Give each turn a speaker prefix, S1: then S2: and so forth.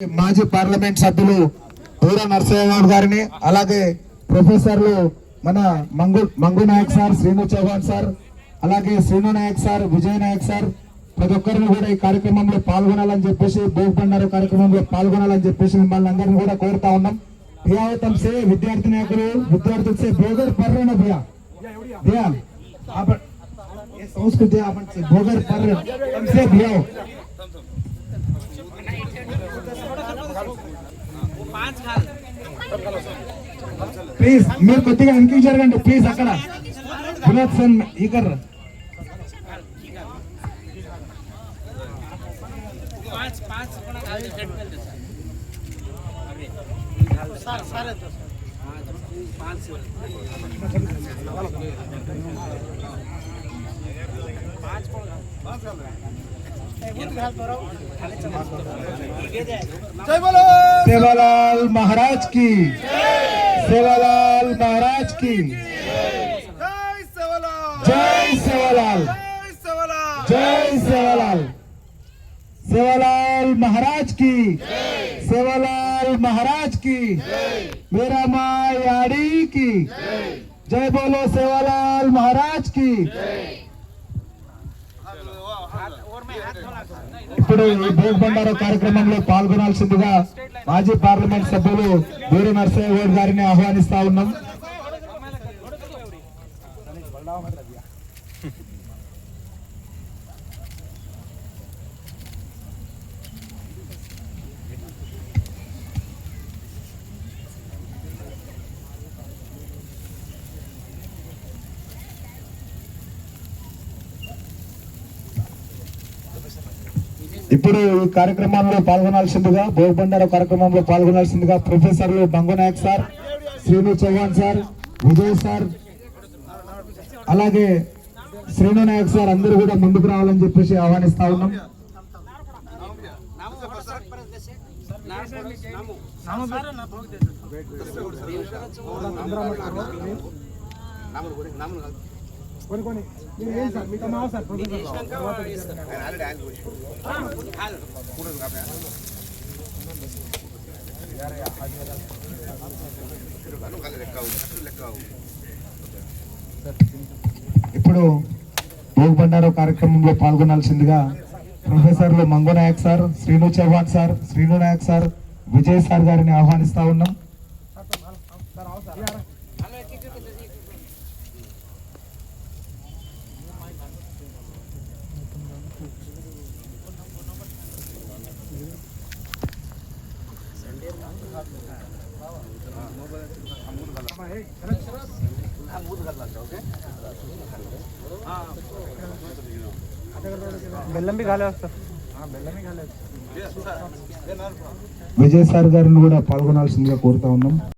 S1: మాజీ పార్లమెంట్ సభ్యులు దూర నరసయ్య గౌడ్ గారిని, అలాగే ప్రొఫెసర్లు మన మంగు నాయక్ సార్, శ్రీను చౌహాన్ సార్, అలాగే శ్రీను నాయక్ సార్, విజయ్ నాయక్ సార్, ప్రతి ఒక్కరిని కూడా ఈ కార్యక్రమంలో పాల్గొనాలని చెప్పేసి, భోగ్ భండారు కార్యక్రమంలో పాల్గొనాలని చెప్పేసి మిమ్మల్ని అందరినీ కూడా కోరుతా ఉన్నాం। भैया से विद्यार्थी नायकुలు विद्यार्थी से भोगर पर रहे ना भैया आप ये संस्कृति अपन से भोगर पर हमसे भैया ప్లీజ్ మీరు కొద్దిగా వెనక్కి జరగండి ప్లీజ్। అక్కడ గులాబ్ సన్ ఈకర్ सेवालाल महाराज की, सेवालाल महाराज की, जय सेवालाल, जय सेवालाल, सेवालाल महाराज की, सेवालाल महाराज की, मेरा माँ याड़ी की जय बोलो, सेवालाल महाराज की। ఇప్పుడు ఈ భోగ్ బండారు కార్యక్రమంలో పాల్గొనాల్సిందిగా మాజీ పార్లమెంట్ సభ్యులు దూర నరసయ్య గౌడ్ గారిని ఆహ్వానిస్తా ఉన్నాం। ఇప్పుడు ఈ కార్యక్రమంలో పాల్గొనాల్సిందిగా, భోగ్ బండారు కార్యక్రమంలో పాల్గొనాల్సిందిగా ప్రొఫెసర్లు Mangu Naik sir, Srinu Chauhan sir, Vijay sir, అలాగే శ్రీను నాయక్ సార్ అందరూ కూడా ముందుకు రావాలని చెప్పేసి ఆహ్వానిస్తా ఉన్నాం। ఇప్పుడు భోగ్ బండారు కార్యక్రమంలో పాల్గొనాల్సిందిగా ప్రొఫెసర్లు Mangu Naik sir, Srinu Chauhan sir, Srinu Naik sir, Vijay sir గారిని ఆహ్వానిస్తా ఉన్నాం। విజయ్ సార్ గారిని కూడా పాల్గొనాల్సిందిగా కోరుతా ఉన్నాం।